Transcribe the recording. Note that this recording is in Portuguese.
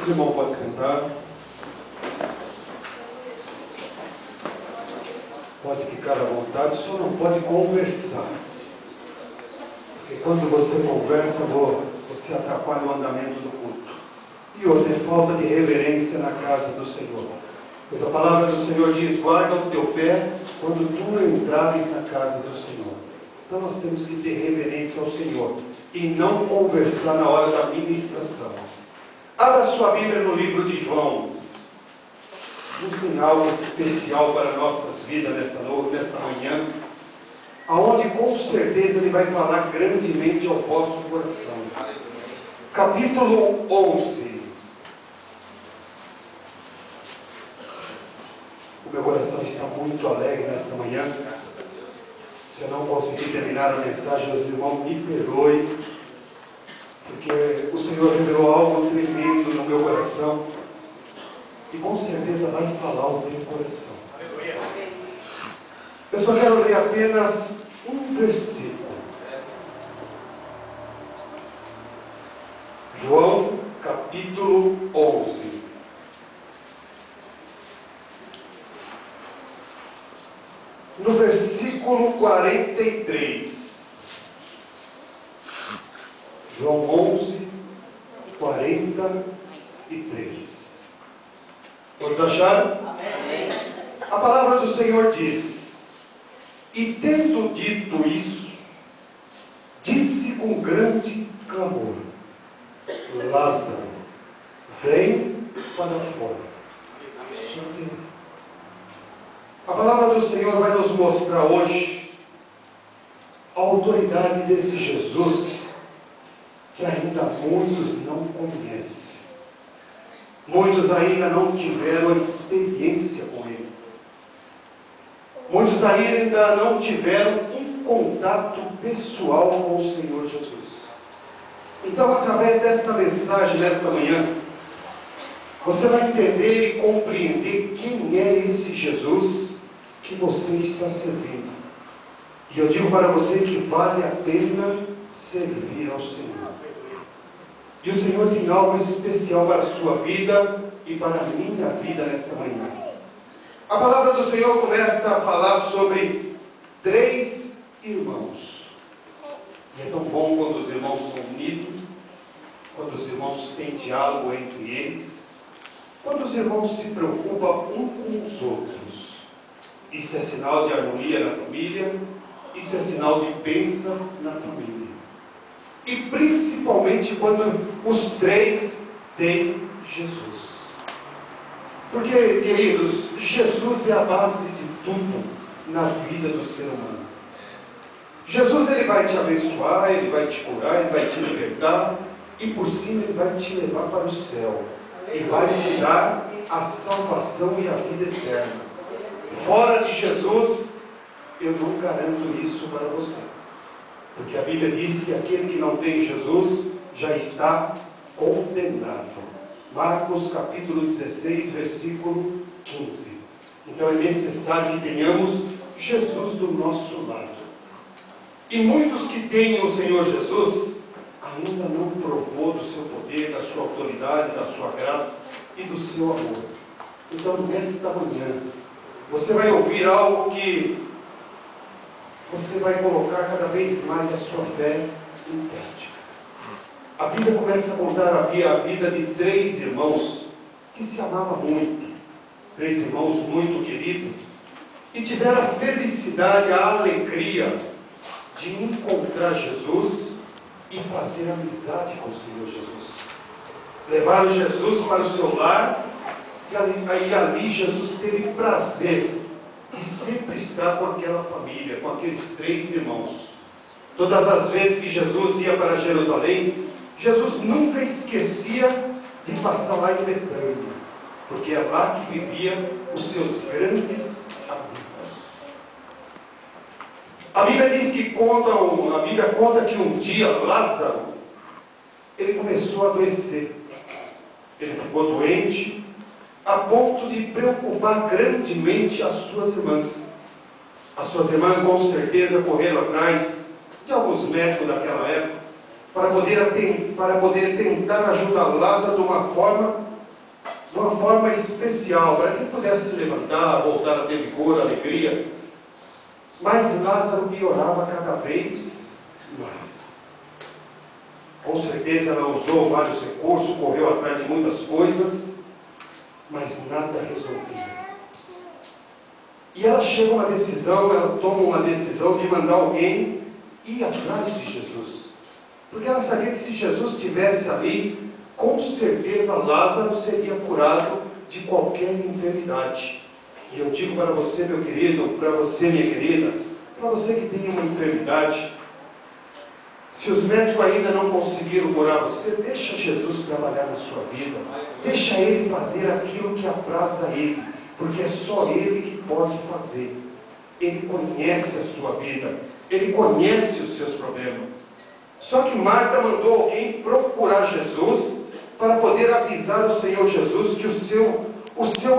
Os irmãos podem sentar. Pode ficar à vontade, só não pode conversar. Porque quando você conversa, você atrapalha o andamento do culto. E outra é falta de reverência na casa do Senhor. Pois a palavra do Senhor diz: guarda o teu pé quando tu entrares na casa do Senhor. Então nós temos que ter reverência ao Senhor e não conversar na hora da ministração. Abra sua Bíblia no livro de João. Deus tem algo especial para nossas vidas nesta manhã, aonde com certeza Ele vai falar grandemente ao vosso coração. Capítulo 11. O meu coração está muito alegre nesta manhã. Se eu não conseguir terminar a mensagem, os irmãos me perdoem, porque o Senhor revelou algo tremendo no meu coração. E com certeza vai falar ao teu coração. Eu só quero ler apenas um versículo. João, capítulo 11. No versículo 43. João 11, 43. Todos acharam? Amém. A palavra do Senhor diz: e tendo dito isso, disse com grande clamor: Lázaro, vem para fora. A palavra do Senhor vai nos mostrar hoje a autoridade desse Jesus que ainda muitos não conhecem. Muitos ainda não tiveram a experiência com Ele. Muitos ainda não tiveram um contato pessoal com o Senhor Jesus. Então, através desta mensagem, nesta manhã, você vai entender e compreender quem é esse Jesus que você está servindo. E eu digo para você que vale a pena servir ao Senhor. E o Senhor tem algo especial para a sua vida e para a minha vida nesta manhã. A palavra do Senhor começa a falar sobre 3 irmãos. E é tão bom quando os irmãos são unidos, quando os irmãos têm diálogo entre eles, quando os irmãos se preocupam um com os outros. Isso é sinal de harmonia na família, isso é sinal de bênção na família. E principalmente quando os 3 têm Jesus. Porque, queridos, Jesus é a base de tudo na vida do ser humano. Jesus, Ele vai te abençoar, Ele vai te curar, Ele vai te libertar, e por cima Ele vai te levar para o céu. E vai te dar a salvação e a vida eterna. Fora de Jesus, eu não garanto isso para você. Porque a Bíblia diz que aquele que não tem Jesus já está condenado. Marcos capítulo 16, versículo 15. Então é necessário que tenhamos Jesus do nosso lado. E muitos que têm o Senhor Jesus ainda não provou do seu poder, da sua autoridade, da sua graça e do seu amor. Então nesta manhã você vai ouvir algo que você vai colocar cada vez mais a sua fé em prática. A Bíblia começa a contar a vida de 3 irmãos que se amavam muito. 3 irmãos muito queridos e tiveram a felicidade, a alegria de encontrar Jesus e fazer amizade com o Senhor Jesus. Levaram Jesus para o seu lar e ali Jesus teve prazer de sempre estar com aquela família, com aqueles 3 irmãos. Todas as vezes que Jesus ia para Jerusalém, Jesus nunca esquecia de passar lá em Betânia, porque é lá que vivia os seus grandes amigos. A Bíblia conta que um dia Lázaro, ele começou a adoecer. Ele ficou doente, a ponto de preocupar grandemente as suas irmãs. As suas irmãs com certeza correram atrás de alguns médicos daquela época para poder tentar ajudar Lázaro de uma forma especial, para que ele pudesse se levantar, voltar a ter vigor, alegria. Mas Lázaro piorava cada vez mais. Com certeza ela usou vários recursos, correu atrás de muitas coisas, mas nada resolvia. E ela chega a uma decisão, ela toma uma decisão de mandar alguém ir atrás de Jesus. Porque ela sabia que se Jesus estivesse ali, com certeza Lázaro seria curado de qualquer enfermidade. E eu digo para você, meu querido, para você, minha querida, para você que tem uma enfermidade, se os médicos ainda não conseguiram curar você, deixa Jesus trabalhar na sua vida. Deixa Ele fazer aquilo que apraz a Ele, porque é só Ele que pode fazer. Ele conhece a sua vida, Ele conhece os seus problemas. Só que Marta mandou alguém procurar Jesus para poder avisar o Senhor Jesus que o seu